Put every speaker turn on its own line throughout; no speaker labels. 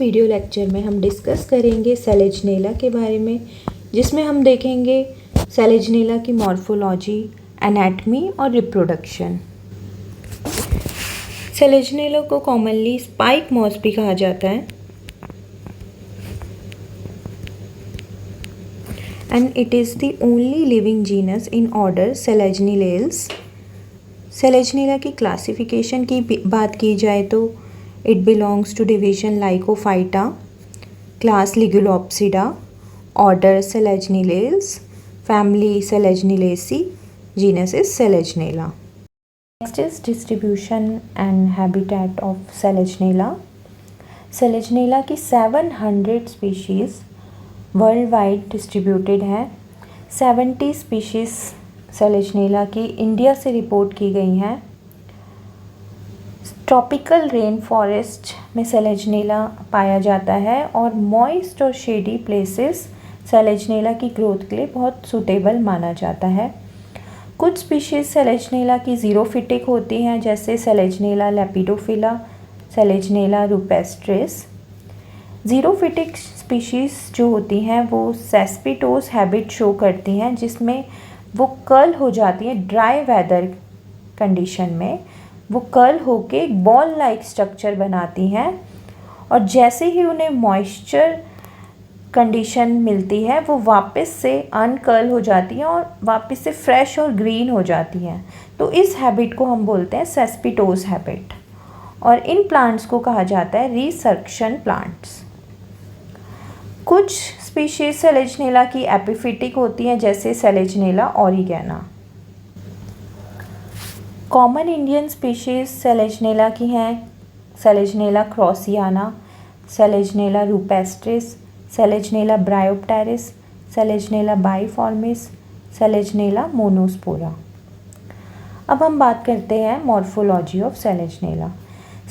Video lecture में हम discuss करेंगे सेलेजनेला के बारे में, जिसमें हम देखेंगे सेलेजनेला की मॉर्फोलॉजी, एनाटमी और रिप्रोडक्शन। सेलेजनेला को कॉमनली स्पाइक मॉस भी कहा जाता है and it is the only living genus in order Selaginellales. Selaginella की क्लासिफिकेशन की बात की जाए तो it belongs to division Lycophyta, class Ligulopsida, order Selaginellales, family Selaginellaceae, genus is Selaginella. Next is distribution and habitat of Selaginella. Selaginella की 700 species world wide distributed है। 70 species सेलेजनेला की India से रिपोर्ट की गई हैं। ट्रॉपिकल रेन फॉरेस्ट में सेलेजनेला पाया जाता है और मॉइस्ट और शेडी प्लेसेस सेलेजनेला की ग्रोथ के लिए बहुत सूटेबल माना जाता है। कुछ स्पीशीज़ सेलेजनेला की ज़ीरोफिटिक होती हैं, जैसे सेलेजनेला लेपिडोफिला, सेलेजनेला रुपेस्ट्रिस। ज़ीरोफिटिक स्पीशीज़ जो होती हैं वो सेस्पिटोस हैबिट शो करती हैं, जिसमें वो कर्ल हो जाती हैं ड्राई वेदर कंडीशन में। वो कर्ल होके एक बॉल लाइक स्ट्रक्चर बनाती हैं और जैसे ही उन्हें मॉइस्चर कंडीशन मिलती है वो वापस से अनकर्ल हो जाती हैं और वापस से फ्रेश और ग्रीन हो जाती हैं। तो इस हैबिट को हम बोलते हैं सेस्पिटोस हैबिट और इन प्लांट्स को कहा जाता है रिसर्क्शन प्लांट्स। कुछ स्पीशीज सेलेजनेला की एपिफिटिक होती हैं, जैसे सेलेजनेला ओरिगेना। कॉमन इंडियन स्पीशीज़ सेलेजनेला की हैं सेलेजनेला क्रॉसियाना, सेलेजनेला रुपेस्ट्रिस, सेलेजनेला ब्रायोप्टेरिस, सेलेजनेला बाइफॉर्मिस, सेलेजनेला मोनोस्पोरा। अब हम बात करते हैं मॉर्फोलॉजी ऑफ सेलेजनेला।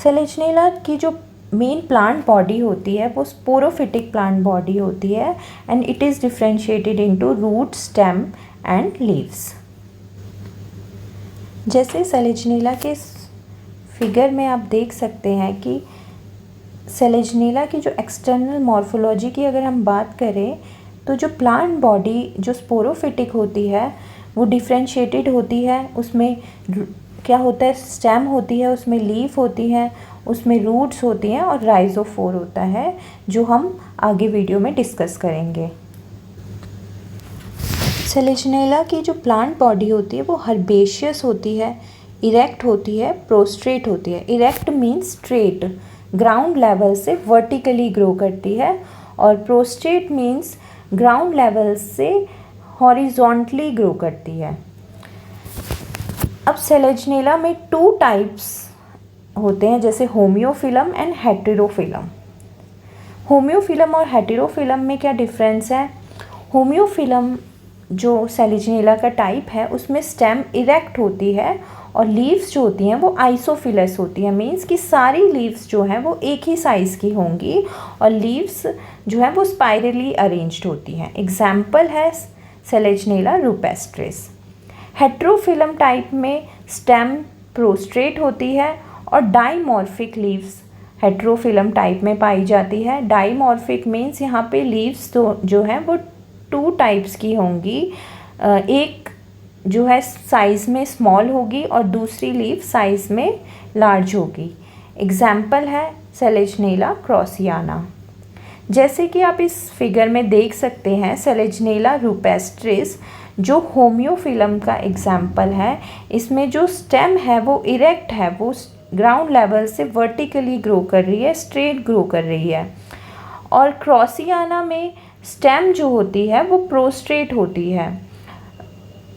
सेलेजनेला की जो मेन प्लांट बॉडी होती है वो स्पोरोफिटिक प्लांट बॉडी होती है and it is differentiated into root, stem and leaves. जैसे सेलेजनेला के फिगर में आप देख सकते हैं कि सेलेजनेला की जो एक्सटर्नल मॉर्फोलॉजी की अगर हम बात करें तो जो प्लांट बॉडी जो स्पोरोफिटिक होती है वो डिफ्रेंशिएटेड होती है। उसमें क्या होता है, स्टेम होती है, उसमें लीफ होती है, उसमें रूट्स होती हैं और राइजोफोर होता है, जो हम आगे वीडियो में डिस्कस करेंगे। सेलेजनेला की जो प्लांट बॉडी होती है वो हर्बेशियस होती है, इरेक्ट होती है, प्रोस्ट्रेट होती है। Erect means straight, ground level से वर्टिकली ग्रो करती है, और प्रोस्ट्रेट मीन्स ग्राउंड लेवल से हॉरिजॉन्टली ग्रो करती है। अब सेलेजनेला में 2 टाइप्स होते हैं, जैसे होम्योफिलम एंड हेटेरोफिलम। होम्योफिलम और हेटेरोफिलम में क्या डिफरेंस है? होम्योफिलम जो सेलेजनेला का टाइप है उसमें स्टेम इरेक्ट होती है और लीव्स जो होती हैं वो आइसोफिलस होती हैं। मीन्स कि सारी लीव्स जो हैं वो एक ही साइज़ की होंगी और लीव्स जो है वो स्पाइरली अरेंज्ड होती हैं। एग्जाम्पल है सेलेजनेला रुपेस्ट्रिस। हेटेरोफिलम टाइप में स्टेम प्रोस्ट्रेट होती है और डाइमॉर्फिक लीव्स हेटेरोफिलम टाइप में पाई जाती है। डाइमॉर्फिक मीन्स यहाँ पे लीव्स जो हैं वो 2 टाइप्स की होंगी। एक जो है साइज़ में स्मॉल होगी और दूसरी लीफ साइज़ में लार्ज होगी। एग्जाम्पल है सेलेजनेला क्रॉसियाना। जैसे कि आप इस फिगर में देख सकते हैं, सेलेजनेला रुपेस्ट्रिस जो होम्योफिलम का एग्जाम्पल है, इसमें जो स्टेम है वो इरेक्ट है, वो ग्राउंड लेवल से वर्टिकली ग्रो कर रही है, स्ट्रेट ग्रो कर रही है। और क्रॉसियाना में स्टेम जो होती है वो प्रोस्ट्रेट होती है,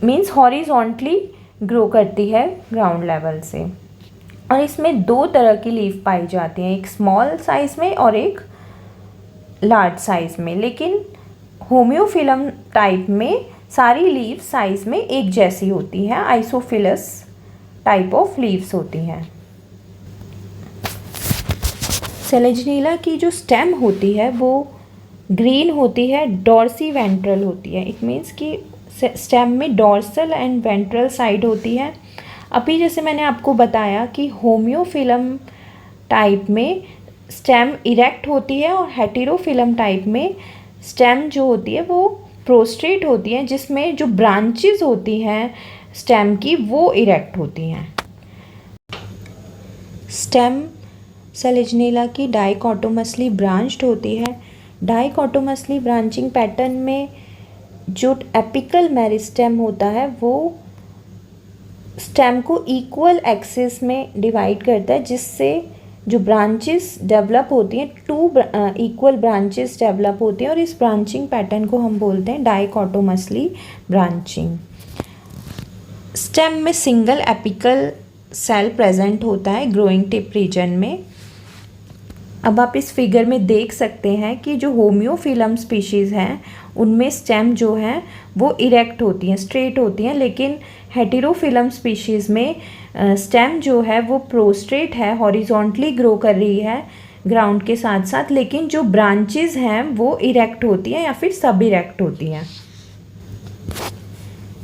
मीन्स हॉरिजॉन्टली ग्रो करती है ग्राउंड लेवल से। और इसमें 2 तरह की लीफ पाई जाती हैं, एक स्मॉल साइज़ में और एक लार्ज साइज़ में। लेकिन होम्योफिलम टाइप में सारी लीफ साइज़ में एक जैसी होती हैं, आइसोफिलस टाइप ऑफ लीव्स होती हैं। सेलेजनेला की जो स्टेम होती है वो ग्रीन होती है, डॉर्सी वेंट्रल होती है। इट मीन्स कि स्टेम में डॉर्सल एंड वेंट्रल साइड होती है। अभी जैसे मैंने आपको बताया कि होम्योफिलम टाइप में स्टेम इरेक्ट होती है और हेटेरोफिलम टाइप में स्टेम जो होती है वो प्रोस्ट्रेट होती है, जिसमें जो ब्रांचेस होती हैं स्टेम की वो इरेक्ट होती हैं। स्टेम सेलेजनेला की डाइकोटोमसली ब्रांच्ड होती है। डाइकोटोमसली ब्रांचिंग पैटर्न में जो एपिकल मेरिस्टेम होता है वो स्टेम को इक्वल एक्सिस में डिवाइड करता है, जिससे जो ब्रांचेस डेवलप होती हैं, टू इक्वल ब्रांचेस डेवलप होती हैं और इस ब्रांचिंग पैटर्न को हम बोलते हैं डाइकोटोमसली ब्रांचिंग। स्टेम में सिंगल एपिकल सेल प्रेजेंट होता है ग्रोइंग टिप रीजन में। अब आप इस फिगर में देख सकते हैं कि जो होम्योफिलम स्पीशीज़ हैं उनमें स्टेम जो है वो इरेक्ट होती हैं, स्ट्रेट होती हैं, लेकिन हेटेरोफिलम स्पीशीज़ में स्टेम जो है वो प्रोस्ट्रेट है, हॉरिजॉन्टली ग्रो कर रही है ग्राउंड के साथ साथ, लेकिन जो ब्रांचेस हैं वो इरेक्ट होती हैं या फिर सब इरेक्ट होती हैं।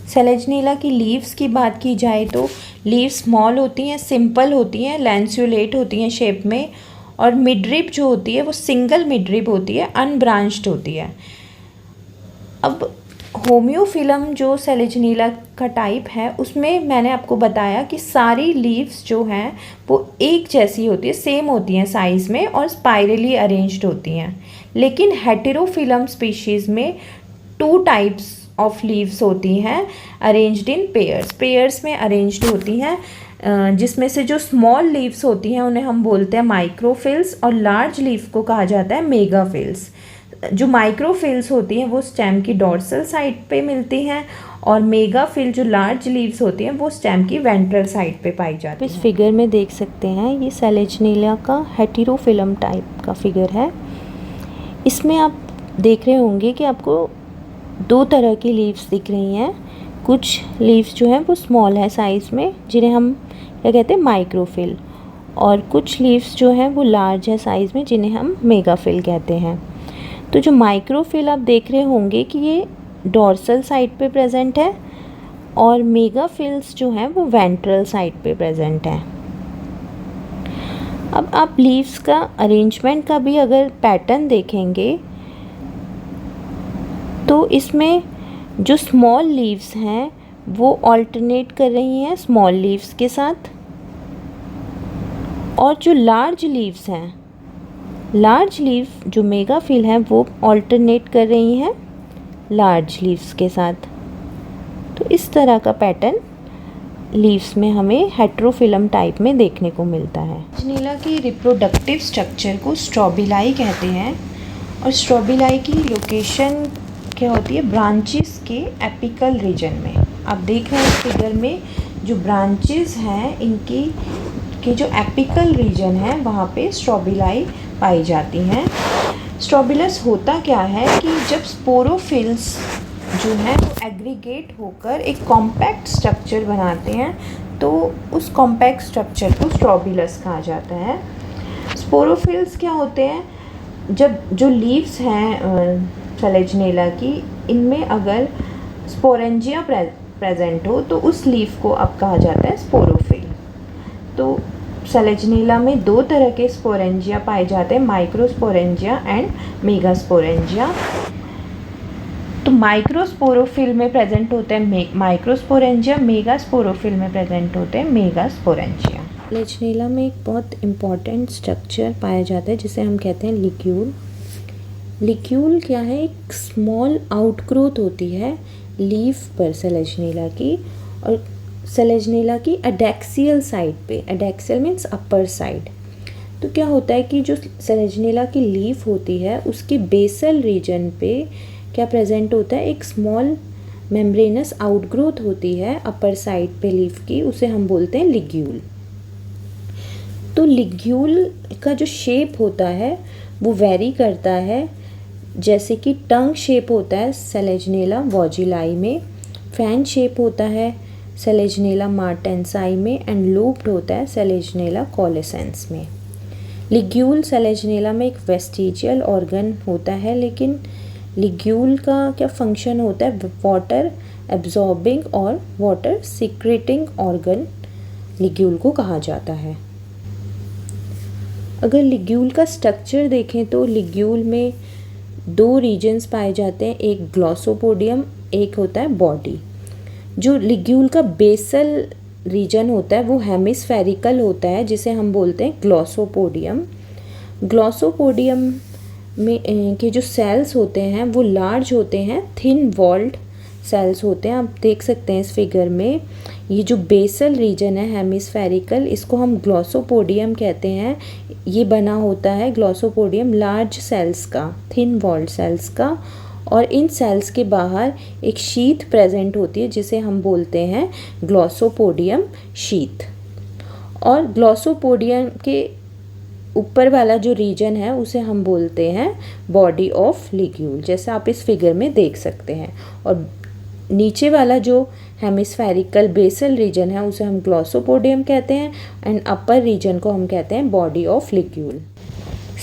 सेलेजनेला की लीव्स की बात की जाए तो लीव्स स्मॉल होती हैं, सिंपल होती हैं, लैंस्यूलेट होती हैं शेप में, और मिडरिप जो होती है वो सिंगल मिडरिप होती है, अनब्रांच्ड होती है। अब होम्योफिलम जो सेलेजनेला का टाइप है उसमें मैंने आपको बताया कि सारी लीव्स जो हैं वो एक जैसी होती है, सेम होती हैं साइज़ में और स्पाइरली अरेंज्ड होती हैं। लेकिन हेटेरोफिलम स्पीशीज़ में 2 टाइप्स ऑफ लीव्स होती हैं अरेंज्ड इन पेयर्स में अरेंज्ड होती हैं, जिसमें से जो स्मॉल लीव्स होती हैं उन्हें हम बोलते हैं माइक्रोफिल्स और लार्ज लीफ को कहा जाता है मेगाफिल्स। जो माइक्रोफिल्स होती हैं वो स्टेम की डॉर्सल साइड पे मिलती हैं और मेगाफिल जो लार्ज लीव्स होती हैं वो स्टेम की वेंट्रल साइड पे पाई जाती हैं। इस फिगर में देख सकते हैं ये सेलेजनेला का हेटेरोफिलम टाइप का फिगर है। इसमें आप देख रहे होंगे कि आपको 2 तरह की लीव्स दिख रही हैं। कुछ लीव्स जो हैं वो स्मॉल है साइज़ में, जिन्हें हम क्या कहते हैं माइक्रोफिल, और कुछ लीव्स जो हैं वो लार्ज है साइज़ में, जिन्हें हम मेगाफिल कहते हैं। तो जो माइक्रोफिल आप देख रहे होंगे कि ये डॉर्सल साइड पे प्रेजेंट है और मेगाफिल्स जो हैं वो वेंट्रल साइड पे प्रेजेंट हैं। अब आप लीव्स का अरेंजमेंट का भी अगर पैटर्न देखेंगे तो इसमें जो स्मॉल लीव्स हैं वो ऑल्टरनेट कर रही हैं स्मॉल लीव्स के साथ, और जो लार्ज लीव्स हैं, लार्ज लीव जो मेगाफिल हैं वो ऑल्टरनेट कर रही हैं लार्ज लीव्स के साथ। तो इस तरह का पैटर्न लीव्स में हमें हेटेरोफिलम टाइप में देखने को मिलता है। सेलेजनेला की रिप्रोडक्टिव स्ट्रक्चर को स्ट्रोबिलाई कहते हैं, और स्ट्रोबिलाई की लोकेशन क्या होती है ब्रांचेस के एपिकल रीजन में। आप देख रहे हैं फिगर में जो ब्रांचेस हैं इनकी के जो एपिकल रीजन है वहाँ पे स्ट्रोबिलाई पाई जाती हैं। स्ट्रोबिलस होता क्या है कि जब स्पोरोफिल्स जो हैं वो एग्रीगेट होकर एक कॉम्पैक्ट स्ट्रक्चर बनाते हैं तो उस कॉम्पैक्ट स्ट्रक्चर को स्ट्रोबिलस कहा जाता है। स्पोरोफिल्स क्या होते हैं, जब जो लीव्स हैं सेलेजनेला की, इनमें अगर स्पोरेंजिया प्रेजेंट हो तो उस लीफ को अब कहा जाता है स्पोरोफिल। तो सेलेजनेला में 2 तरह के स्पोरेंजिया पाए जाते हैं, माइक्रोस्पोरेंजिया एंड मेगास्पोरेंजिया। तो माइक्रोस्पोरोफिल में प्रेजेंट होते हैं माइक्रोस्पोरेंजिया, मेगास्पोरोफिल में प्रेजेंट होते हैं मेगास्पोरेंजिया। सेलेजनेला में एक बहुत इम्पॉर्टेंट स्ट्रक्चर पाया जाता है जिसे हम कहते हैं लिग्यूल। लिग्यूल क्या है, एक स्मॉल आउटग्रोथ होती है लीफ पर सेलेजनेला की, और सेलेजनेला की एडेक्सियल साइड पे, एडेक्सियल मीन्स अपर साइड। तो क्या होता है कि जो सेलेजनेला की लीफ होती है उसकी बेसल रीजन पे क्या प्रेजेंट होता है, एक स्मॉल मेम्ब्रेनस आउटग्रोथ होती है अपर साइड पे लीफ की, उसे हम बोलते हैं लिग्यूल। तो लिग्यूल का जो शेप होता है वो वेरी करता है, जैसे कि टंग शेप होता है सेलेजनेला वॉजिलाई में, फैन शेप होता है सेलेजनेला मार्टेंसाई में, एंड लूप्ड होता है सेलेजनेला कोलेसेंस में। लिग्यूल सेलेजनेला में एक वेस्टिजियल ऑर्गन होता है, लेकिन लिग्यूल का क्या फंक्शन होता है, वाटर एब्जॉर्बिंग और वाटर सीक्रेटिंग ऑर्गन लिग्यूल को कहा जाता है। अगर लिग्यूल का स्ट्रक्चर देखें तो लिग्यूल में दो रीजन्स पाए जाते हैं, एक ग्लॉसोपोडियम, एक होता है बॉडी। जो लिग्यूल का बेसल रीजन होता है वो हेमिस्फेरिकल होता है, जिसे हम बोलते हैं ग्लॉसोपोडियम। ग्लॉसोपोडियम में के जो सेल्स होते हैं वो लार्ज होते हैं, थिन वॉल्ड सेल्स होते हैं। आप देख सकते हैं इस फिगर में, ये जो बेसल रीजन है हेमिस्फेरिकल, इसको हम ग्लॉसोपोडियम कहते हैं। ये बना होता है ग्लॉसोपोडियम लार्ज सेल्स का, थिन वॉल्ड सेल्स का, और इन सेल्स के बाहर एक शीथ प्रेजेंट होती है जिसे हम बोलते हैं ग्लॉसोपोडियम शीथ। और ग्लॉसोपोडियम के ऊपर वाला जो रीजन है उसे हम बोलते हैं बॉडी ऑफ लिग्यूल, जैसा आप इस फिगर में देख सकते हैं। और नीचे वाला जो हेमिस्फेरिकल बेसल रीजन है उसे हम ग्लॉसोपोडियम कहते हैं, एंड अपर रीजन को हम कहते हैं बॉडी ऑफ लिग्यूल।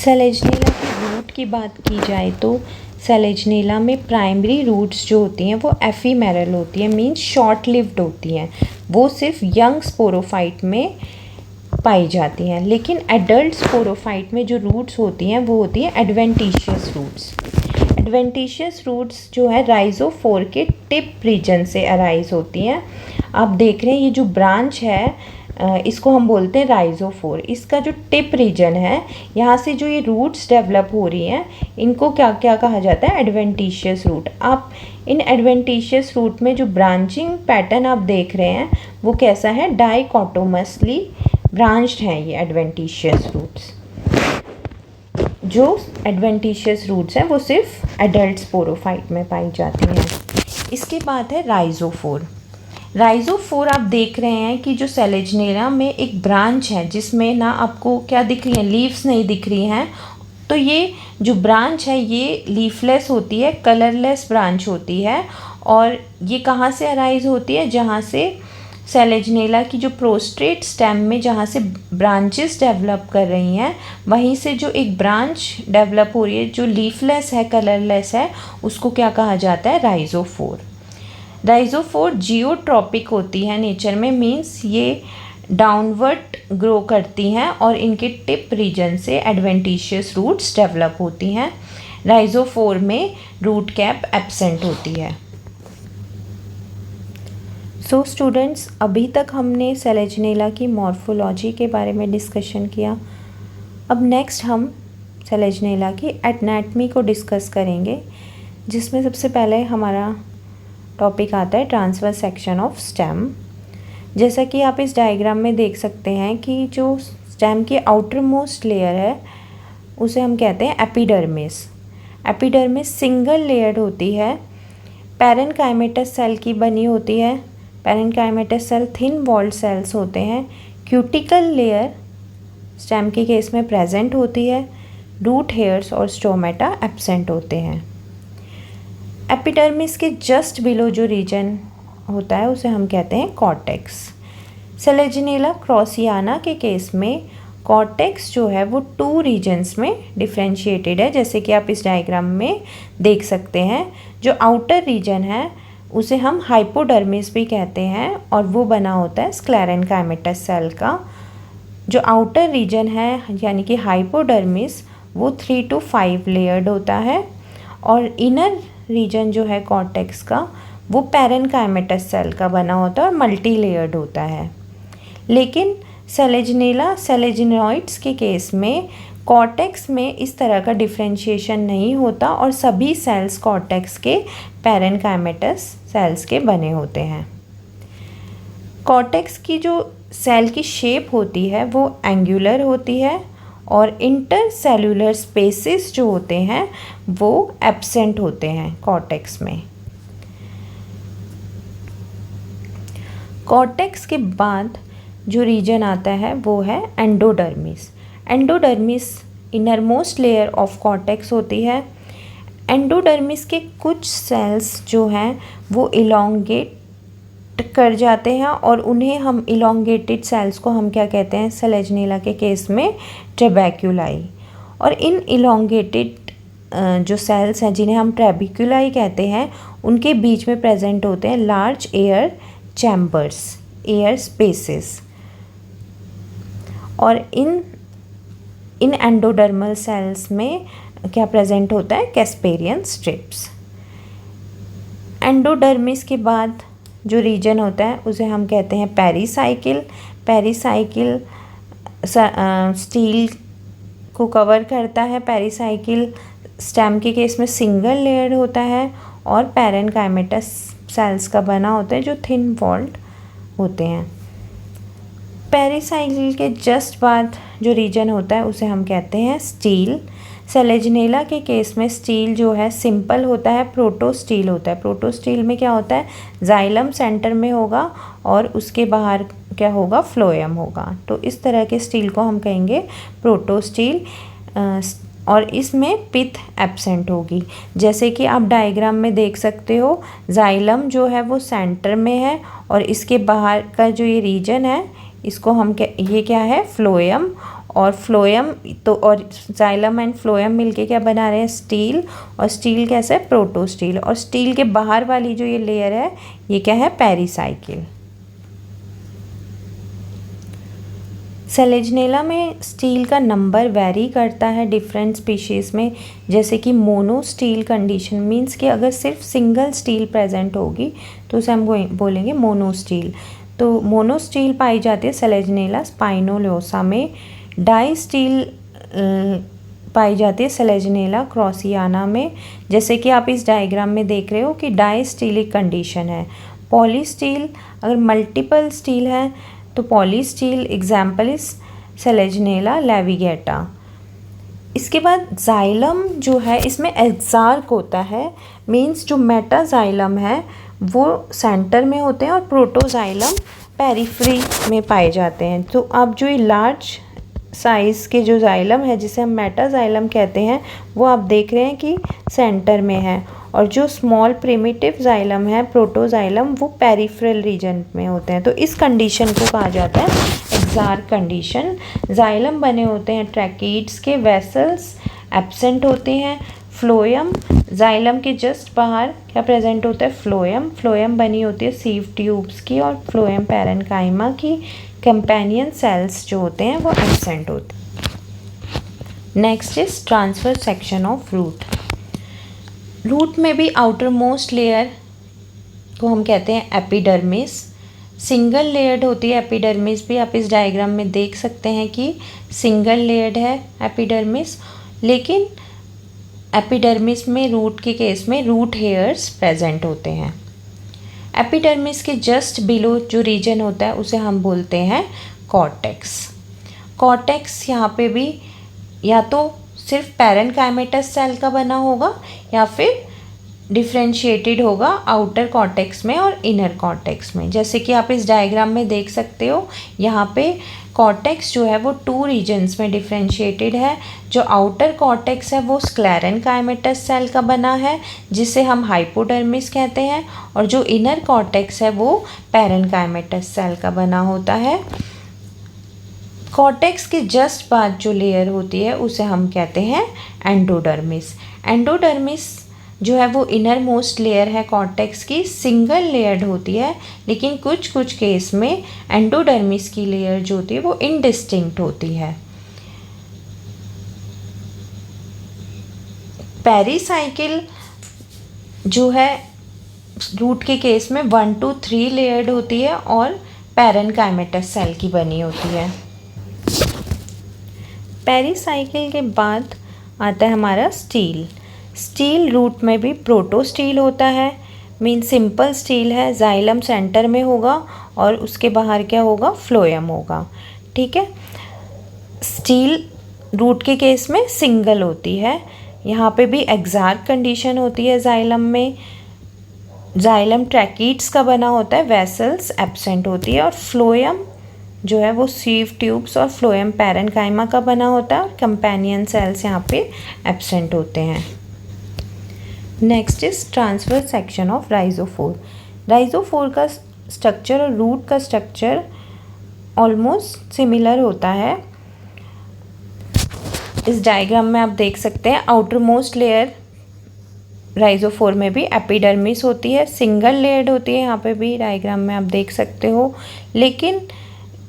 सेलेजनेला की रूट की बात की जाए तो सेलेजनेला में प्राइमरी रूट्स जो होती हैं वो एफीमेरल होती है, मीन्स शॉर्ट लिव्ड होती हैं। वो सिर्फ यंग स्पोरोफाइट में पाई जाती हैं। लेकिन एडल्ट स्पोरोफाइट में जो रूट्स होती हैं वो होती हैं एडवेंटिशियस रूट्स। एडवेंटिशियस रूट्स जो है राइजोफोर के टिप रीजन से अराइज होती हैं। आप देख रहे हैं ये जो ब्रांच है इसको हम बोलते हैं राइजोफोर। इसका जो टिप रीजन है, यहाँ से जो ये रूट्स डेवलप हो रही हैं, इनको क्या क्या कहा जाता है, एडवेंटिशियस रूट। आप इन एडवेंटिशियस रूट में जो ब्रांचिंग पैटर्न आप देख रहे हैं वो कैसा है, डाइकोटोमसली ब्रांच्ड हैं ये एडवेंटिशियस रूट्स। जो एडवेंटिशियस रूट्स हैं वो सिर्फ एडल्ट स्पोरोफाइट में पाई जाती हैं। इसके बाद है राइजोफोर। राइजोफोर आप देख रहे हैं कि जो सेलेजनेला में एक ब्रांच है जिसमें ना आपको क्या दिख रही हैं, लीव्स नहीं दिख रही हैं। तो ये जो ब्रांच है ये लीफलेस होती है, कलरलेस ब्रांच होती है। और ये कहाँ से अराइज होती है, जहाँ से सेलेजनेला की जो प्रोस्ट्रेट स्टेम में जहाँ से ब्रांचेस डेवलप कर रही हैं, वहीं से जो एक ब्रांच डेवलप हो रही है जो लीफलेस है, कलरलेस है, उसको क्या कहा जाता है, राइजोफोर। राइजोफोर जियोट्रॉपिक होती है नेचर में, मीन्स ये डाउनवर्ड ग्रो करती हैं और इनके टिप रीजन से एडवेंटिशियस रूट्स डेवलप होती हैं। राइजोफोर में रूट कैप एब्सेंट होती है। सो स्टूडेंट्स, अभी तक हमने सेलेजनेला की मॉर्फोलॉजी के बारे में डिस्कशन किया। अब नेक्स्ट हम सेलेजनेला की एनाटॉमी को डिस्कस करेंगे, जिसमें सबसे पहले हमारा टॉपिक आता है ट्रांसवर्स सेक्शन ऑफ स्टेम। जैसा कि आप इस डायग्राम में देख सकते हैं कि जो स्टेम की आउटर मोस्ट लेयर है उसे हम कहते हैं एपिडर्मिस। एपिडर्मिस सिंगल लेयर्ड होती है, पैरेनकाइमेटस सेल की बनी होती है। Parenchymatous cell thin walled sales होते हैं। क्यूटिकल लेयर स्टेम के केस में प्रेजेंट होती है। रूट हेयर्स और स्टोमेटा एब्सेंट होते हैं। एपिडर्मिस के जस्ट बिलो जो रीजन होता है उसे हम कहते हैं कॉर्टेक्स। सेलेजनेला क्रॉसियाना के केस में कॉर्टेक्स जो है वो टू रीजन्स में डिफ्रेंशिएटेड है, जैसे कि आप इस डायग्राम में देख सकते हैं। जो आउटर रीजन है उसे हम हाइपोडर्मिस भी कहते हैं और वो बना होता है स्क्लेरेनकाइमेटस सेल का। जो आउटर रीजन है यानी कि हाइपोडर्मिस वो 3 to 5 लेयर्ड होता है, और इनर रीजन जो है कॉर्टेक्स का वो पैरेनकाइमेटस सेल का बना होता है और मल्टी लेयर्ड होता है। लेकिन सेलेजनेला सेलेजनॉइड्स के केस में कॉर्टेक्स में इस तरह का डिफ्रेंशिएशन नहीं होता और सभी सेल्स कॉर्टेक्स के पैरेनकाइमेटस सेल्स के बने होते हैं। कॉर्टेक्स की जो सेल की शेप होती है वो एंगुलर होती है और इंटरसेल्यूलर स्पेसेस जो होते हैं वो एब्सेंट होते हैं कॉर्टेक्स में। कॉर्टेक्स के बाद जो रीजन आता है वो है endodermis. Endodermis innermost layer of cortex होती है। एंडोडर्मिस के कुछ सेल्स जो हैं वो इलोंगेट कर जाते हैं और उन्हें हम इलोंगेटेड सेल्स को हम क्या कहते हैं, सेलेजनेला के केस में ट्रेबेक्युलाई। और इन इलोंगेटेड जो सेल्स हैं जिन्हें हम ट्रेबेक्युलाई कहते हैं, उनके बीच में प्रेजेंट होते हैं large air chambers, air spaces. और इन इन एंडोडर्मल सेल्स में क्या प्रेजेंट होता है, कैस्पेरियन स्ट्रिप्स। एंडोडर्मिस के बाद जो रीजन होता है उसे हम कहते हैं पेरिसाइकिल। पेरिसाइकिल स्टील को कवर करता है। पेरिसाइकिल स्टेम के केस में सिंगल लेयर होता है और पैरेनकाइमेटस सेल्स का बना होता है जो थिन वॉल्ड होते हैं। पेरिसाइकिल के जस्ट बाद जो रीजन होता है उसे हम कहते हैं स्टील। सेलेजनेला के केस में स्टील जो है सिंपल होता है, प्रोटोस्टील होता है। प्रोटोस्टील में क्या होता है, जाइलम सेंटर में होगा और उसके बाहर क्या होगा, फ्लोएम होगा। तो इस तरह के स्टील को हम कहेंगे प्रोटोस्टील। और इसमें पिथ एब्सेंट होगी। जैसे कि आप डायग्राम में देख सकते हो, जाइलम जो है वो सेंटर में है और इसके बाहर का जो ये रीजन है इसको हम ये क्या है, फ्लोएम। और फ्लोएम तो और जाइलम एंड फ्लोएम मिलके क्या बना रहे हैं, स्टील। और स्टील कैसे है, प्रोटोस्टील। और स्टील के बाहर वाली जो ये लेयर है ये क्या है, पेरिसाइकिल। सेलेजनेला में स्टील का नंबर वेरी करता है डिफरेंट स्पीशीज़ में। जैसे कि मोनो स्टील कंडीशन मीन्स कि अगर सिर्फ सिंगल स्टील प्रेजेंट होगी तो उसे हम बोलेंगे मोनो स्टील। तो मोनो स्टील पाई जाती है सेलेजनेला स्पाइनोलोसा में। डाई स्टील पाई जाती है सेलेजनेला क्रॉसियाना में। जैसे कि आप इस डायग्राम में देख रहे हो कि डाई स्टीलिक कंडीशन है। पॉली स्टील, अगर मल्टीपल स्टील है तो पॉली स्टील, एग्जाम्पल इज सेलेजनेला लेविगेटा। इसके बाद जाइलम जो है इसमें एक्सार्क होता है, मीन्स जो मेटाजाइलम है वो सेंटर में होते हैं और प्रोटोजाइलम पेरिफेरी में पाए जाते हैं। तो अब जो ये लार्ज साइज़ के जो जाइलम है जिसे हम मेटाजाइलम कहते हैं वो आप देख रहे हैं कि सेंटर में है, और जो स्मॉल प्रिमिटिव जाइलम है प्रोटोजाइलम वो पेरिफेरल रीजन में होते हैं। तो इस कंडीशन को कहा जाता है एक्सार्क कंडीशन। जाइलम बने होते हैं ट्रैकीड्स के, वेसल्स एब्सेंट होते हैं। फ्लोएम, जाइलम के जस्ट बाहर क्या प्रेजेंट होता है, फ्लोएम। फ्लोएम बनी होती है सीव ट्यूब्स की और फ्लोएम पैरेन्काइमा की। कंपेनियन सेल्स जो होते हैं वो एब्सेंट होते हैं। Next is transfer section of root. Root में भी आउटर मोस्ट लेयर को हम कहते हैं एपिडर्मिस। सिंगल लेयर्ड होती है एपिडर्मिस भी। आप इस डायग्राम में देख सकते हैं कि सिंगल लेयर्ड है एपिडर्मिस। लेकिन एपिडर्मिस में रूट के केस में रूट हेयर्स प्रेजेंट होते हैं। एपिडर्मिस के जस्ट बिलो जो रीजन होता है उसे हम बोलते हैं कॉर्टेक्स। कॉर्टेक्स यहाँ पे भी या तो सिर्फ पैरेन्काइमेटस सेल का बना होगा या फिर डिफ्रेंशिएटेड होगा आउटर कॉर्टेक्स में और इनर कॉर्टेक्स में। जैसे कि आप इस डायग्राम में देख सकते हो, यहाँ पे कॉर्टेक्स जो है वो 2 रीजन्स में डिफ्रेंशिएटेड है। जो आउटर कॉर्टेक्स है वो स्क्लेरेन्काइमेटस सेल का बना है जिसे हम हाइपोडर्मिस कहते हैं, और जो इनर कॉर्टेक्स है वो पैरेन्काइमेटस सेल का बना होता है। कॉर्टेक्स के जस्ट बाद जो लेयर होती है उसे हम कहते हैं एंडोडर्मिस। एंडोडर्मिस जो है वो इनर मोस्ट लेयर है कॉर्टेक्स की, सिंगल लेयर्ड होती है। लेकिन कुछ कुछ केस में एंडोडर्मिस की लेयर जो होती है वो इनडिस्टिंक्ट होती है। पेरिसाइकिल जो है रूट के केस में 1 to 3 लेयर्ड होती है और पैरेन्काइमेटस सेल की बनी होती है। पेरिसाइकिल के बाद आता है हमारा स्टील। स्टील रूट में भी प्रोटोस्टील होता है, मीन सिंपल स्टील है। जाइलम सेंटर में होगा और उसके बाहर क्या होगा, फ्लोएम होगा। ठीक है। स्टील रूट के केस में सिंगल होती है। यहाँ पे भी एक्सार्क कंडीशन होती है जाइलम में। जाइलम ट्रैकीड्स का बना होता है, वेसल्स एब्सेंट होती है, और फ्लोएम जो है वो सीव ट्यूब्स और फ्लोएम पैरेन्काइमा का बना होता है, और कंपेनियन सेल्स यहाँ पे एब्सेंट होते हैं। Next is transfer section of rhizophore. Rhizophore का स्ट्रक्चर और रूट का स्ट्रक्चर ऑलमोस्ट सिमिलर होता है। इस डायग्राम में आप देख सकते हैं आउटर मोस्ट लेयर राइजोफोर में भी एपिडर्मिस होती है, सिंगल लेयर्ड होती है। यहाँ पे भी डायग्राम में आप देख सकते हो। लेकिन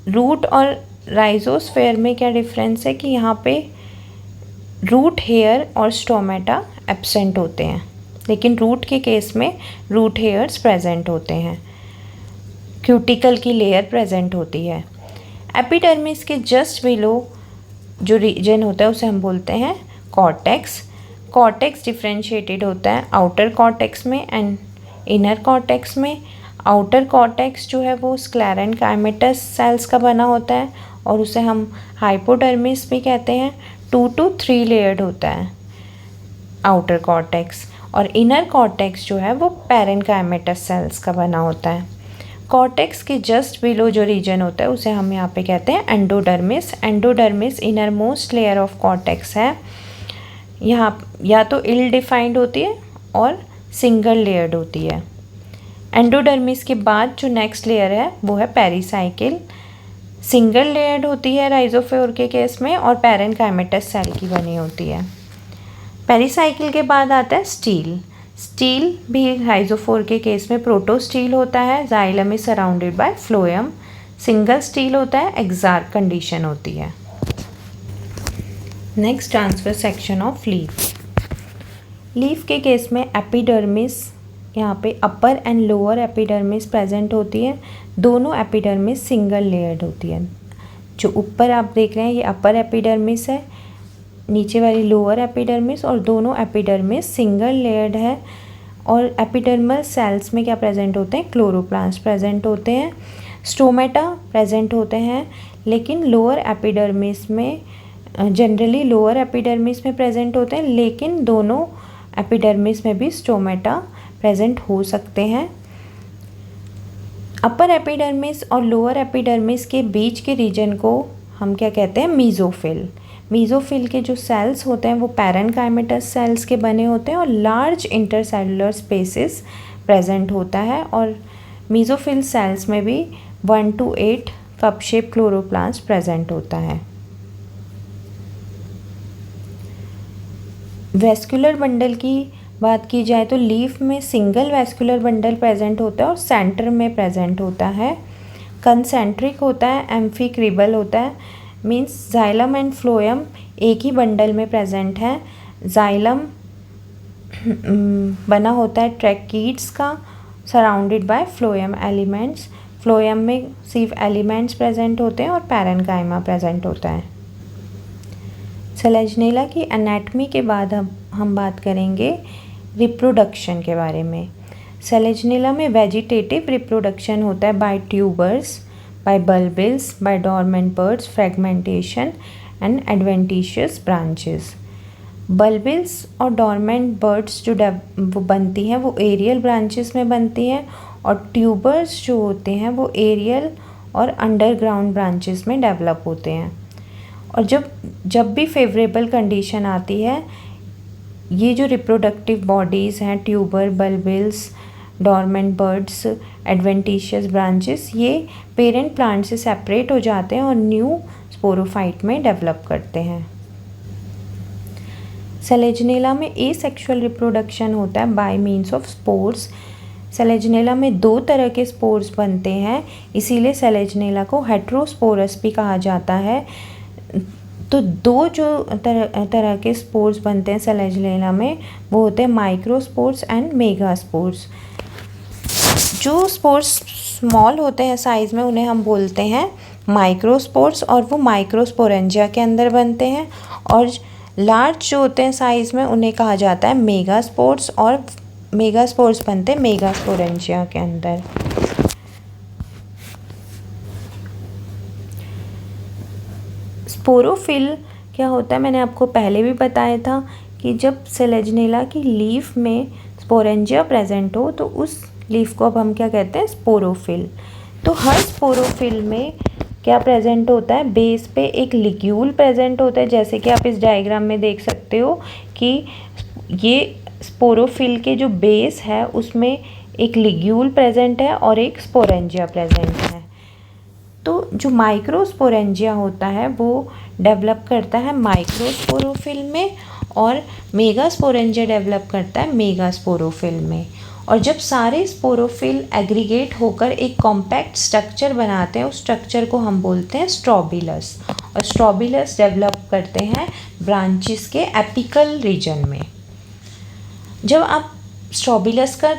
रूट और राइजोस्फेयर में क्या डिफरेंस है कि यहाँ पे रूट हेयर और स्टोमेटा एब्सेंट होते हैं, लेकिन रूट के केस में रूट हेयर्स प्रेजेंट होते हैं। क्यूटिकल की लेयर प्रेजेंट होती है। एपिडर्मिस के जस्ट बिलो जो रीजन होता है उसे हम बोलते हैं कॉर्टेक्स। कॉर्टेक्स डिफ्रेंशिएटेड होता है आउटर कॉर्टेक्स में एंड इनर कॉर्टेक्स में। आउटर कॉर्टेक्स जो है वो स्क्लेरेन्काइमेटस सेल्स का बना होता है और उसे हम हाइपोडर्मिस भी कहते हैं। 2 to 3 लेयर्ड होता है आउटर कॉर्टेक्स, और इनर कॉर्टेक्स जो है वो पैरेन्काइमेटस सेल्स का बना होता है। कॉर्टेक्स के जस्ट बिलो जो रीजन होता है उसे हम यहाँ पे कहते हैं endodermis. Endodermis inner most layer of cortex है। यहाँ या तो इल डिफाइंड होती है और सिंगल लेयर्ड होती है। एंडोडर्मिस के बाद जो नेक्स्ट लेयर है वो है पेरिसाइकिल। सिंगल लेयर्ड होती है राइजोफोर के केस में और पैरेन्काइमेटस सेल की बनी होती है। पेरिसाइकिल के बाद आता है स्टील। स्टील भी राइजोफोर के केस में प्रोटोस्टील होता है। Xylem is surrounded by phloem. Single steel होता है, एक्सार्क कंडीशन होती है। Next transfer section of leaf. Leaf के केस में एपिडर्मिस, यहाँ पे अपर एंड लोअर एपिडर्मिस प्रेजेंट होती है। दोनों एपिडर्मिस सिंगल लेयर्ड होती है। जो ऊपर आप देख रहे हैं ये अपर एपिडर्मिस है, नीचे वाली लोअर एपिडर्मिस, और दोनों एपिडर्मिस सिंगल लेयर्ड है। और एपिडर्मल सेल्स में क्या प्रेजेंट होते हैं, क्लोरोप्लास्ट प्रेजेंट होते हैं, स्टोमेटा प्रेजेंट होते हैं। लेकिन लोअर एपिडर्मिस में जनरली लोअर एपिडर्मिस में प्रेजेंट होते हैं, लेकिन दोनों एपिडर्मिस में भी स्टोमेटा प्रेजेंट हो सकते हैं। अपर एपिडर्मिस और लोअर एपिडर्मिस के बीच के रीजन को हम क्या कहते हैं, मीजोफिल। मीजोफिल के जो सेल्स होते हैं वो पैरेन्काइमेटस सेल्स के बने होते हैं और लार्ज इंटरसेलुलर स्पेसेस प्रेजेंट होता है। और मीजोफिल सेल्स में भी 1 to 8 cup shape chloroplast present होता है। वेस्कुलर बंडल की बात की जाए तो लीफ में सिंगल वेस्कुलर बंडल प्रेजेंट होता है और सेंटर में प्रेजेंट होता है। कंसेंट्रिक होता है, एम्फीक्रिबल होता है, मीन्स जाइलम एंड फ्लोएम एक ही बंडल में प्रेजेंट है। जाइलम बना होता है ट्रैकीड्स का, surrounded by phloem elements. Phloem में सिर्फ एलिमेंट्स प्रेजेंट होते हैं और पैरेन्काइमा प्रेजेंट होता है। सेलेजनेला की एनाटमी के बाद हम बात करेंगे रिप्रोडक्शन के बारे में। सेलेजनेला में वेजिटेटिव रिप्रोडक्शन होता है by tubers, by bulbils, by dormant buds, fragmentation and adventitious branches. Bulbils और डोरमेंट बर्ड्स जो वो बनती हैं वो एरियल ब्रांचेस में बनती हैं, और ट्यूबर्स जो होते हैं वो एरियल और अंडरग्राउंड ब्रांचेस में डेवलप होते हैं। और जब भी फेवरेबल कंडीशन आती है, ये जो रिप्रोडक्टिव बॉडीज़ हैं tuber, bulbils, dormant buds, adventitious branches, ये पेरेंट प्लांट से सेपरेट हो जाते हैं और न्यू स्पोरोफाइट में डेवलप करते हैं। सेलेजनेला में एसेक्सुअल रिप्रोडक्शन होता है बाय मीन्स ऑफ स्पोर्स। सेलेजनेला में 2 तरह के स्पोर्स बनते हैं, इसीलिए सेलेजनेला को हेट्रोस्पोरस भी कहा जाता है। तो 2 जो तरह के स्पोर्स बनते हैं सेलेजनेला में वो होते हैं माइक्रोस्पोर्स एंड मेगास्पोर्स। जो स्पोर्स स्मॉल होते हैं साइज़ में उन्हें हम बोलते हैं माइक्रोस्पोर्स, और वो माइक्रोस्पोरेंजिया के अंदर बनते हैं। और लार्ज जो होते हैं साइज़ में उन्हें कहा जाता है मेगास्पोर्स, और मेगास्पोर्स बनते हैं मेगास्पोरेंजिया के अंदर। स्पोरोफिल क्या होता है, मैंने आपको पहले भी बताया था कि जब सेलेजनेला की लीफ में स्पोरेंजिया प्रेजेंट हो तो उस लीफ को अब हम क्या कहते हैं, स्पोरोफिल। तो हर स्पोरोफिल में क्या प्रेजेंट होता है, बेस पे एक लिग्यूल प्रेजेंट होता है। जैसे कि आप इस डायग्राम में देख सकते हो कि ये स्पोरोफिल के जो बेस है उसमें एक लिग्यूल प्रेजेंट है और एक स्पोरेंजिया प्रेजेंट है। तो जो माइक्रोस्पोरेंजिया होता है वो डेवलप करता है माइक्रोस्पोरोफिल में, और मेगास्पोरेंजिया डेवलप करता है मेगास्पोरोफिल में। और जब सारे स्पोरोफिल एग्रीगेट होकर एक कॉम्पैक्ट स्ट्रक्चर बनाते हैं, उस स्ट्रक्चर को हम बोलते हैं स्ट्रोबिलस। और स्ट्रोबिलस डेवलप करते हैं ब्रांचेस के एपिकल रीजन में। जब आप स्ट्रोबिलस का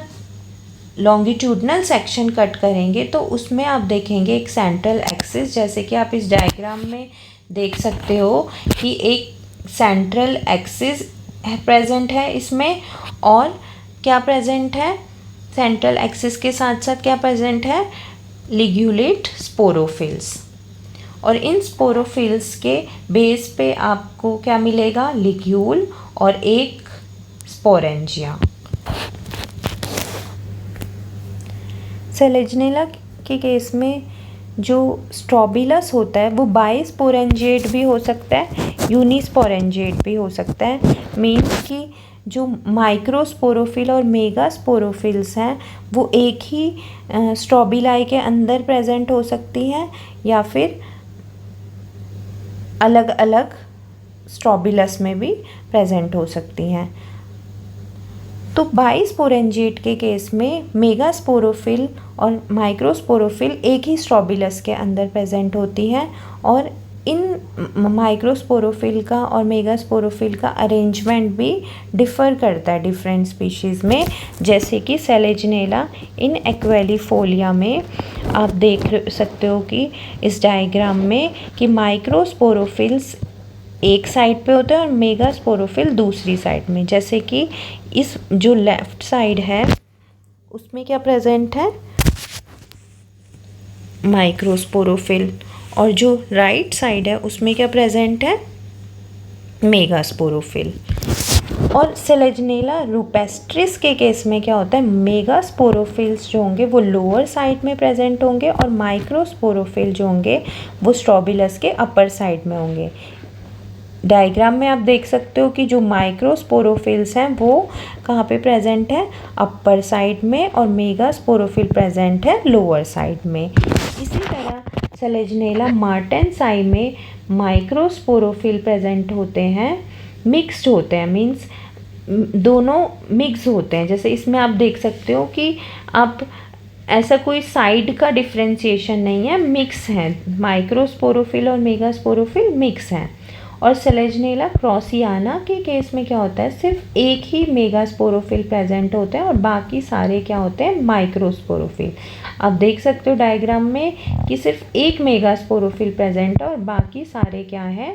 लॉन्गिट्यूडनल सेक्शन कट करेंगे तो उसमें आप देखेंगे एक सेंट्रल एक्सिस, जैसे कि आप इस डायग्राम में देख सकते हो कि एक सेंट्रल एक्सिस प्रेजेंट है इसमें। और क्या प्रेजेंट है सेंट्रल एक्सिस के साथ साथ, क्या प्रेजेंट है, लिग्यूलेट स्पोरोफिल्स। और इन स्पोरोफिल्स के बेस पे आपको क्या मिलेगा, लिग्यूल और एक स्पोरेंजिया। सेलेजनेला के केस में जो स्ट्रोबिलस होता है वो बाइस्पोरेंजिएट भी हो सकता है, यूनिस्पोरेंजिएट भी हो सकता है। मीन्स कि जो माइक्रोस्पोरोफिल और मेगास्पोरोफिल्स हैं वो एक ही स्ट्रोबिलाई के अंदर प्रेजेंट हो सकती हैं या फिर अलग अलग स्ट्रोबिलस में भी प्रेजेंट हो सकती हैं। तो बाइस्पोरेंजिएट के केस में मेगास्पोरोफिल और माइक्रोस्पोरोफिल एक ही स्ट्रोबिलस के अंदर प्रेजेंट होती हैं। और इन माइक्रोस्पोरोफिल का और मेगास्पोरोफिल का अरेंजमेंट भी डिफ़र करता है डिफरेंट स्पीशीज़ में। जैसे कि सेलेजनेला इन एक्वेलिफोलिया में आप देख सकते हो कि इस डायग्राम में कि माइक्रोस्पोरोफिल्स एक साइड पे होता है और मेगास्पोरोफिल दूसरी साइड में। जैसे कि इस जो लेफ़्ट साइड है उसमें क्या प्रेजेंट है, माइक्रोस्पोरोफिल, और जो राइट साइड है उसमें क्या प्रेजेंट है, मेगास्पोरोफिल। और सेलेजनेला रूपेस्ट्रिस के केस में क्या होता है, मेगास्पोरोफिल्स जो होंगे वो लोअर साइड में प्रेजेंट होंगे और माइक्रोस्पोरोफिल जो होंगे वो स्ट्रोबिलस के अपर साइड में होंगे। डायग्राम में आप देख सकते हो कि जो माइक्रोस्पोरोफिल्स हैं वो कहाँ पे प्रेजेंट है, अपर साइड में, और मेगास्पोरोफिल प्रेजेंट है लोअर साइड में। इसी तरह सेलेजनेला मार्टेंसाई में माइक्रोस्पोरोफिल प्रेजेंट होते हैं, मिक्स्ड होते हैं, मीन्स दोनों मिक्स होते हैं। जैसे इसमें आप देख सकते हो कि आप ऐसा कोई साइड का डिफ्रेंशिएशन नहीं है, मिक्स है, माइक्रोस्पोरोफिल और मेगास्पोरोफिल मिक्स हैं। और सेलेजनेला क्रॉसियाना के केस में क्या होता है, सिर्फ एक ही मेगास्पोरोफिल प्रेजेंट होता है और बाकी सारे क्या होते हैं, माइक्रोस्पोरोफिल। आप देख सकते हो डायग्राम में कि सिर्फ एक मेगास्पोरोफिल प्रेजेंट है और बाकी सारे क्या है,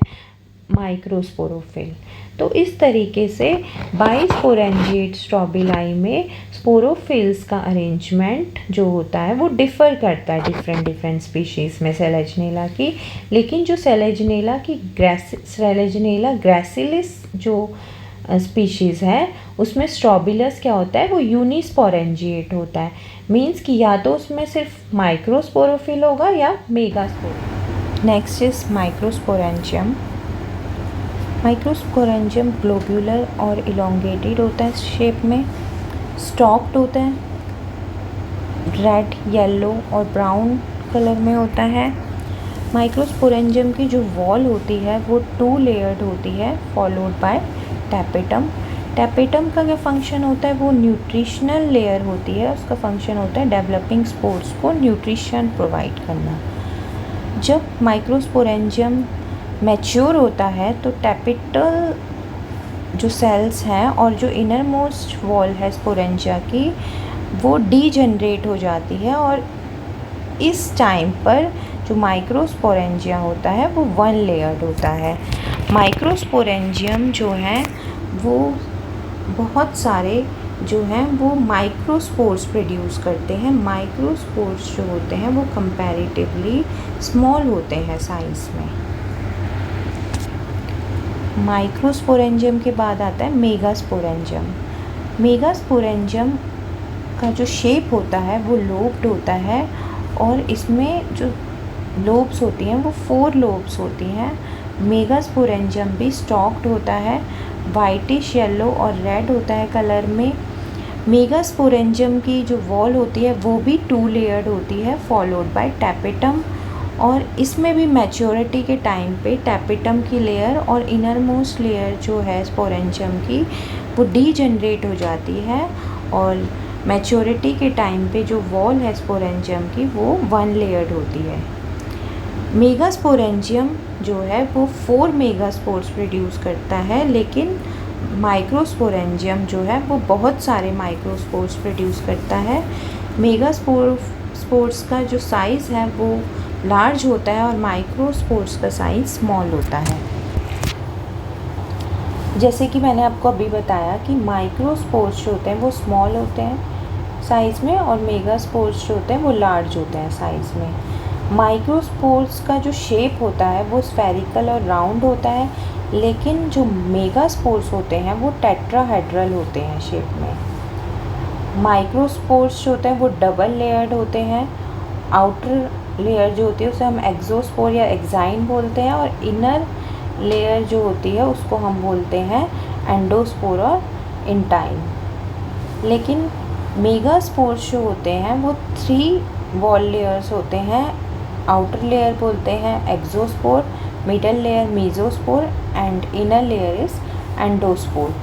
माइक्रोस्पोरोफिल। तो इस तरीके से बाइस्पोरेंजिएट स्ट्रोबिलाई में स्पोरोफिल्स का अरेंजमेंट जो होता है वो डिफ़र करता है डिफरेंट स्पीशीज़ में सेलेजनेला की। लेकिन जो सेलेजनेला ग्रैसिलिस जो स्पीशीज़ है उसमें स्ट्रोबिलस क्या होता है, वो यूनिस्पोरेंजिएट होता है। मीन्स कि या तो उसमें सिर्फ माइक्रोस्पोरोफिल होगा या megasporophyll. Next is microsporangium. Microsporangium globular और इलोंगेटेड होता है शेप में, स्टॉक्ड होता है, रेड, येलो और ब्राउन कलर में होता है। माइक्रोस्पोरेंजियम की जो वॉल होती है वो 2 लेयर्ड होती है, फॉलोड बाय टैपेटम। टैपेटम का क्या फंक्शन होता है, वो न्यूट्रिशनल लेयर होती है, उसका फंक्शन होता है डेवलपिंग स्पोर्स को न्यूट्रिशन प्रोवाइड करना। जब माइक्रोस्पोरेंजियम मैच्योर होता है तो टैपेटल जो सेल्स हैं और जो इनर मोस्ट वॉल है स्पोरेंजिया की वो डीजनरेट हो जाती है। और इस टाइम पर जो माइक्रोस्पोरेंजिया होता है वो 1 लेयर्ड होता है। माइक्रोस्पोरेंजियम जो है वो बहुत सारे जो हैं वो माइक्रोस्पोर्स प्रोड्यूस करते हैं। माइक्रोस्पोर्स जो होते हैं वो कंपैरेटिवली स्मॉल होते हैं साइज़ में। माइक्रोस्पोरेंजियम के बाद आता है मेगास्पोरेंजियम। मेगास्पोरेंजियम का जो शेप होता है वो लोब्ड होता है और इसमें जो लोब्स होती हैं वो 4 लोब्स होती हैं। मेगास्पोरेंजियम भी स्टॉक्ड होता है, वाइटिश येलो और रेड होता है कलर में। मेगास्पोरेंजियम की जो वॉल होती है वो भी 2 लेयर्ड होती है, फॉलोड बाय टैपेटम। और इसमें भी मैच्योरिटी के टाइम पे टैपेटम की लेयर और इनर मोस्ट लेयर जो है स्पोरेंजियम की वो डीजनरेट हो जाती है और मैच्योरिटी के टाइम पे जो वॉल है स्पोरेंजियम की वो 1 लेयर्ड होती है। मेगास्पोरेंजियम जो है वो 4 मेगास्पोर्स प्रोड्यूस करता है, लेकिन माइक्रोस्पोरेंजियम जो है वो बहुत सारे माइक्रोस्पोर्स प्रोड्यूस करता है। मेगास्पोर्स का जो साइज़ है वो लार्ज होता है और माइक्रोस्पोर्स का साइज़ स्मॉल होता है। जैसे कि मैंने आपको अभी बताया कि माइक्रोस्पोर्स जो होते हैं वो स्मॉल होते हैं साइज़ में और मेगास्पोर्स जो होते हैं वो लार्ज होते हैं साइज़ में। माइक्रोस्पोर्स का जो शेप होता है वो स्फेरिकल और राउंड होता है, लेकिन जो मेगास्पोर्स होते हैं वो टेट्राहेड्रल होते हैं शेप में। माइक्रोस्पोर्स जो होते हैं वो डबल लेयर्ड होते हैं। आउटर लेयर जो होती है उसे हम एक्सोस्पोर या एक्साइन बोलते हैं और इनर लेयर जो होती है उसको हम बोलते हैं एंडोस्पोर और इंटाइन। लेकिन मेगास्पोर्स जो होते हैं वो 3 वॉल लेयर्स होते हैं। आउटर लेयर बोलते हैं exospore, middle layer mesospore and inner layer is endospore.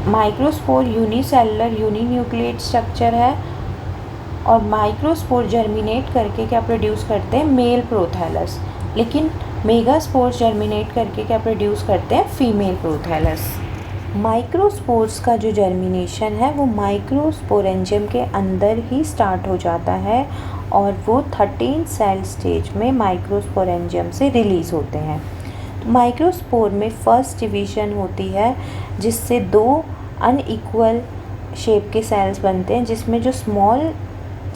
Microspore unicellular uninucleate structure है और माइक्रोस्पोर जर्मिनेट करके क्या प्रोड्यूस करते हैं, मेल प्रोथैलस। लेकिन मेगास्पोर्स जर्मिनेट करके क्या प्रोड्यूस करते हैं, फीमेल प्रोथैलस। माइक्रोस्पोर्स का जो जर्मिनेशन है वो माइक्रोस्पोरेंजियम के अंदर ही स्टार्ट हो जाता है और वो 13 सेल स्टेज में माइक्रोस्पोरेंजियम से रिलीज़ होते हैं। तो माइक्रोस्पोर में फर्स्ट डिवीज़न होती है जिससे 2 अनइक्वल शेप के सेल्स बनते हैं, जिसमें जो स्मॉल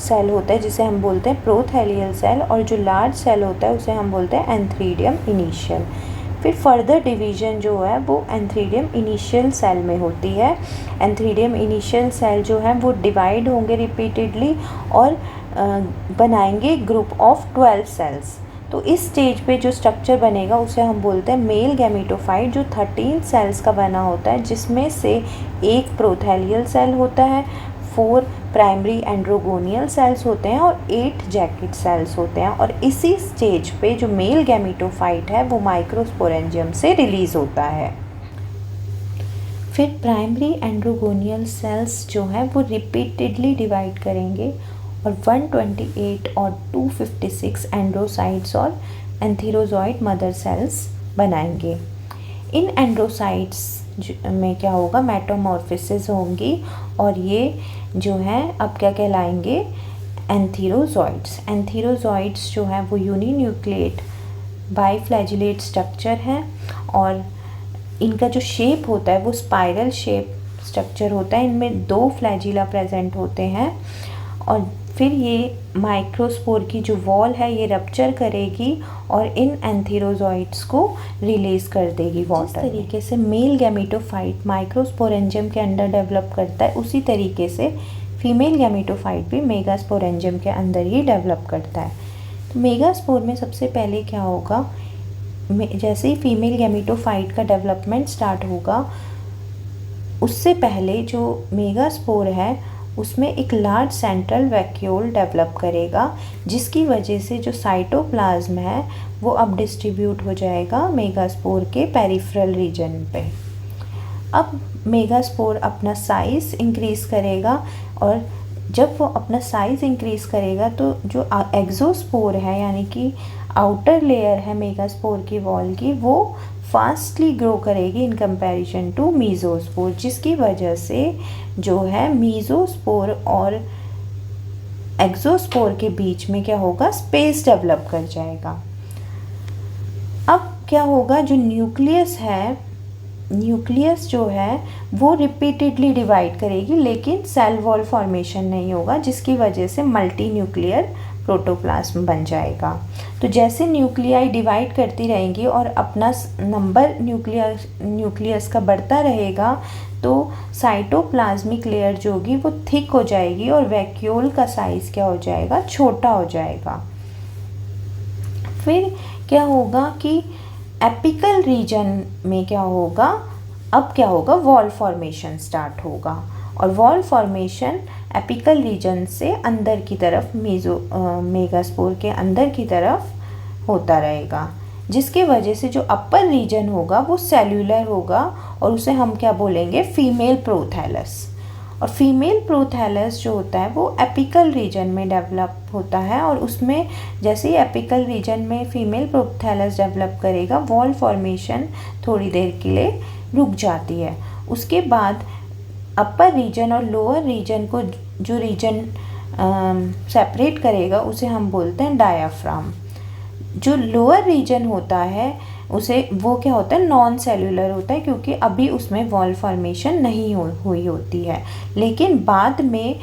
सेल होता है जिसे हम बोलते हैं प्रोथैलियल सेल और जो लार्ज सेल होता है उसे हम बोलते हैं एंथ्रीडियम इनिशियल। फिर फर्दर डिवीज़न जो है वो एंथ्रीडियम इनिशियल सेल में होती है। एंथ्रीडियम इनिशियल सेल जो है वो डिवाइड होंगे रिपीटेडली और बनाएंगे ग्रुप ऑफ 12 सेल्स। तो इस स्टेज पे जो स्ट्रक्चर बनेगा उसे हम बोलते हैं मेल गैमेटोफाइट, जो 13 सेल्स का बना होता है, जिसमें से एक प्रोथैलियल सेल होता है, 4 प्राइमरी एंड्रोगोनियल सेल्स होते हैं और 8 जैकेट सेल्स होते हैं। और इसी स्टेज पे जो मेल गैमेटोफाइट है वो माइक्रोस्पोरेंजियम से रिलीज़ होता है। फिर प्राइमरी एंड्रोगोनियल सेल्स जो है वो रिपीटेडली डिवाइड करेंगे और 128 और 256 एंड्रोसाइट्स और एंथीरोजॉइड मदर सेल्स बनाएंगे। इन एंड्रोसाइट्स में क्या होगा, मेटामॉर्फोसिस होंगी और ये जो है अब क्या कहलाएंगे, एंथीरोजॉइड्स। एंथीरोजॉइड्स जो है वो यूनिन्यूक्लिएट बाइफ्लैजिलेट स्ट्रक्चर है और इनका जो शेप होता है वो स्पाइरल शेप स्ट्रक्चर होता है। इनमें 2 फ्लैजिला प्रेजेंट होते हैं और फिर ये माइक्रोस्पोर की जो वॉल है ये रप्चर करेगी और इन एंथीरोजॉइड्स को रिलीज़ कर देगी वाटर। जिस तरीके से मेल गैमेटोफाइट माइक्रोस्पोरेंजियम के अंदर डेवलप करता है, उसी तरीके से फीमेल गैमेटोफाइट भी मेगास्पोरेंजियम के अंदर ही डेवलप करता है। तो मेगास्पोर में सबसे पहले क्या होगा, जैसे ही फीमेल गैमेटोफाइट का डेवलपमेंट स्टार्ट होगा उससे पहले जो मेगास्पोर है उसमें एक लार्ज सेंट्रल वैक्यूल डेवलप करेगा, जिसकी वजह से जो साइटोप्लाज्म है वो अब डिस्ट्रीब्यूट हो जाएगा मेगास्पोर के पेरिफेरल रीजन पे। अब मेगास्पोर अपना साइज़ इंक्रीज़ करेगा और जब वो अपना साइज़ इंक्रीज़ करेगा तो जो एक्सोस्पोर है यानी कि आउटर लेयर है मेगास्पोर की वॉल की, वो फास्टली ग्रो करेगी इन कंपैरिजन टू मीजोस्पोर, जिसकी वजह से जो है मीजोस्पोर और एक्सोस्पोर के बीच में क्या होगा, स्पेस डेवलप कर जाएगा। अब क्या होगा, जो न्यूक्लियस है, न्यूक्लियस जो है वो रिपीटेडली डिवाइड करेगी लेकिन सेल वॉल फॉर्मेशन नहीं होगा, जिसकी वजह से मल्टी न्यूक्लियर प्रोटोप्लाज्म बन जाएगा। तो जैसे न्यूक्लियाई डिवाइड करती रहेंगी और अपना नंबर न्यूक्लियस का बढ़ता रहेगा तो साइटोप्लाज्मिक लेयर जो होगी वो थिक हो जाएगी और वैक्यूल का साइज़ क्या हो जाएगा, छोटा हो जाएगा। फिर क्या होगा कि एपिकल रीजन में क्या होगा, अब क्या होगा, वॉल फॉर्मेशन स्टार्ट होगा और वॉल फॉर्मेशन एपिकल रीजन से अंदर की तरफ मेगास्पोर के अंदर की तरफ होता रहेगा, जिसके वजह से जो अपर रीजन होगा वो सेल्यूलर होगा और उसे हम क्या बोलेंगे, फीमेल प्रोथैलस। और फीमेल प्रोथैलस जो होता है वो एपिकल रीजन में डेवलप होता है और उसमें जैसे ही एपिकल रीजन में फीमेल प्रोथैलस डेवलप करेगा, वॉल फॉर्मेशन थोड़ी देर के लिए रुक जाती है। उसके बाद अपर रीजन और लोअर रीजन को जो रीजन सेपरेट करेगा उसे हम बोलते हैं डायाफ्राम। जो लोअर रीजन होता है उसे वो क्या होता है, नॉन सेल्यूलर होता है, क्योंकि अभी उसमें वॉल फॉर्मेशन नहीं हुई होती है। लेकिन बाद में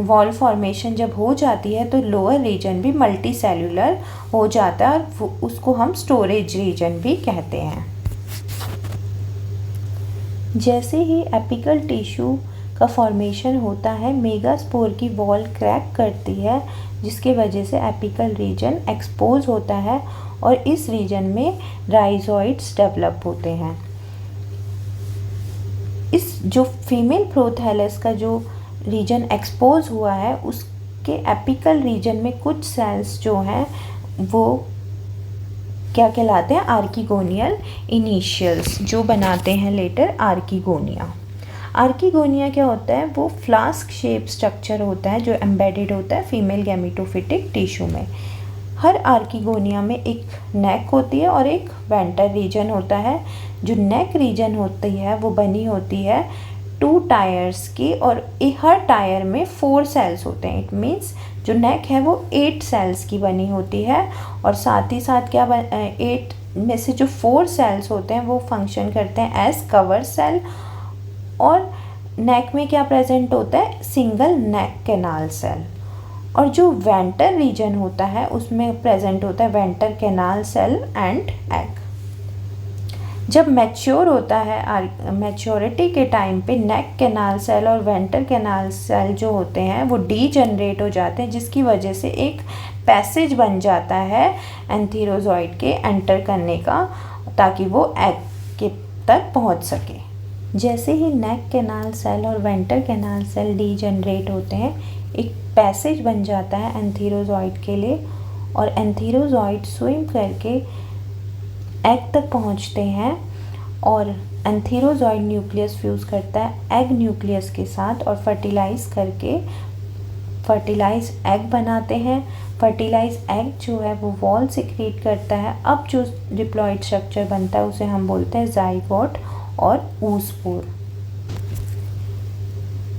वॉल फॉर्मेशन जब हो जाती है तो लोअर रीजन भी मल्टी सेल्यूलर हो जाता है और उसको हम स्टोरेज रीजन भी कहते हैं। जैसे ही एपिकल टिश्यू का फॉर्मेशन होता है, मेगास्पोर की वॉल क्रैक करती है, जिसके वजह से एपिकल रीजन एक्सपोज होता है और इस रीजन में राइजोइड्स डेवलप होते हैं। इस जो फीमेल प्रोथैलस का जो रीजन एक्सपोज हुआ है उसके एपिकल रीजन में कुछ सेल्स जो हैं वो क्या कहलाते हैं, आर्किगोनियल इनिशियल्स, जो बनाते हैं लेटर आर्किगोनिया। आर्किगोनिया क्या होता है, वो फ्लास्क शेप स्ट्रक्चर होता है जो एम्बेडेड होता है फीमेल गैमेटोफिटिक टिश्यू में। हर आर्किगोनिया में एक नेक होती है और एक वेंटर रीजन होता है। जो नेक रीजन होती है वो बनी होती है 2 टायर्स की और हर टायर में 4 सेल्स होते हैं। इट मीन्स जो नेक है वो 8 सेल्स की बनी होती है और साथ ही साथ क्या 8 में से जो 4 सेल्स होते हैं वो फंक्शन करते हैं एज कवर सेल। और नेक में क्या प्रेजेंट होता है, सिंगल नेक कैनाल सेल। और जो वेंटर रीजन होता है उसमें प्रेजेंट होता है venter canal cell and egg. जब मैच्योर होता है, मैच्योरिटी के टाइम पे नेक कैनाल सेल और वेंटर कैनाल सेल जो होते हैं वो डीजनरेट हो जाते हैं, जिसकी वजह से एक पैसेज बन जाता है एंथीरोजॉइड के एंटर करने का, ताकि वो एग के तक पहुंच सके। जैसे ही नेक कैनाल सेल और वेंटर कैनाल सेल डीजनरेट होते हैं, एक पैसेज बन जाता है एंथीरोजॉइड के लिए और एंथीरोजॉइड स्विम करके एग तक पहुंचते हैं और एंथीरोजॉइड न्यूक्लियस फ्यूज़ करता है एग न्यूक्लियस के साथ और फर्टिलाइज करके फर्टिलाइज एग बनाते हैं। फर्टिलाइज एग जो है वो वॉल सिक्रीट करता है। अब जो डिप्लॉइड स्ट्रक्चर बनता है उसे हम बोलते हैं जाइगोट और oospore।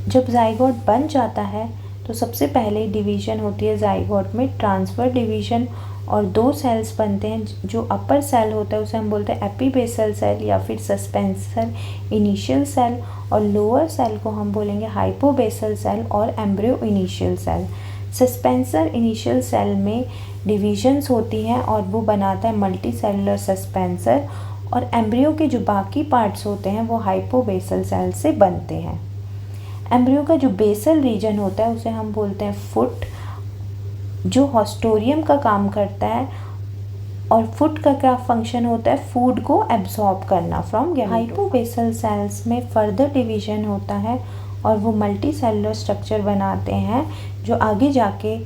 जब जाइगोट बन जाता है तो सबसे पहले डिवीज़न होती है जाइगोट में, ट्रांसफर डिवीज़न, और 2 सेल्स बनते हैं। जो अपर सेल होता है उसे हम बोलते हैं एपीबेसल सेल या फिर सस्पेंसर इनिशियल सेल, और लोअर सेल को हम बोलेंगे हाइपोबेसल सेल और embryo initial cell. Suspensor initial cell में डिविजन्स होती हैं और वो बनाता है मल्टी सेलुलर सस्पेंसर, और एम्ब्रियो के जो बाकी पार्ट्स होते हैं वो हाइपोबेसल सेल से बनते हैं। एम्ब्रियो का जो बेसल रीजन होता है उसे हम बोलते हैं फुट, जो हॉस्टोरियम का काम करता है, और फुट का क्या फंक्शन होता है, फूड को एब्जॉर्ब करना फ्रॉम गैमेटोफाइट। हाइपोबेसल सेल्स में फर्दर डिवीजन होता है और वो मल्टी सेलुलर स्ट्रक्चर बनाते हैं जो आगे जाके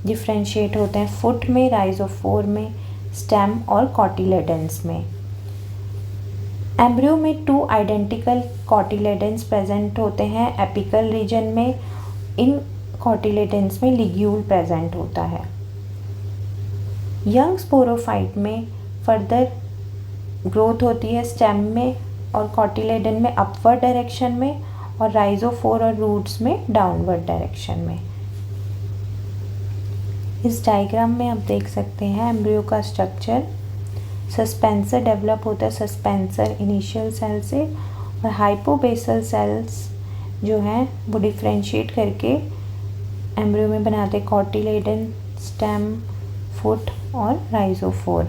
डिफ्रेंशिएट होते हैं फुट में, राइजोफोर में, स्टेम और कॉटिलेडन्स में। एम्ब्रियो में 2 आइडेंटिकल कॉटिलेडन्स प्रेजेंट होते हैं एपिकल रीजन में। इन कॉटिलेडन्स में लिग्यूल प्रेजेंट होता है। यंग स्पोरोफाइट में फर्दर ग्रोथ होती है स्टेम में और कॉटिलेडन में अपवर्ड डायरेक्शन में, और राइजोफोर और रूट्स में डाउनवर्ड डायरेक्शन में। इस डायग्राम में आप देख सकते हैं एम्ब्रियो का स्ट्रक्चर। सस्पेंसर डेवलप होता है सस्पेंसर इनिशियल सेल से, और हाइपोबेसल सेल्स जो हैं वो डिफ्रेंशिएट करके एम्ब्रियो में बनाते कॉटिलेडन, स्टेम, फुट और राइजोफोर।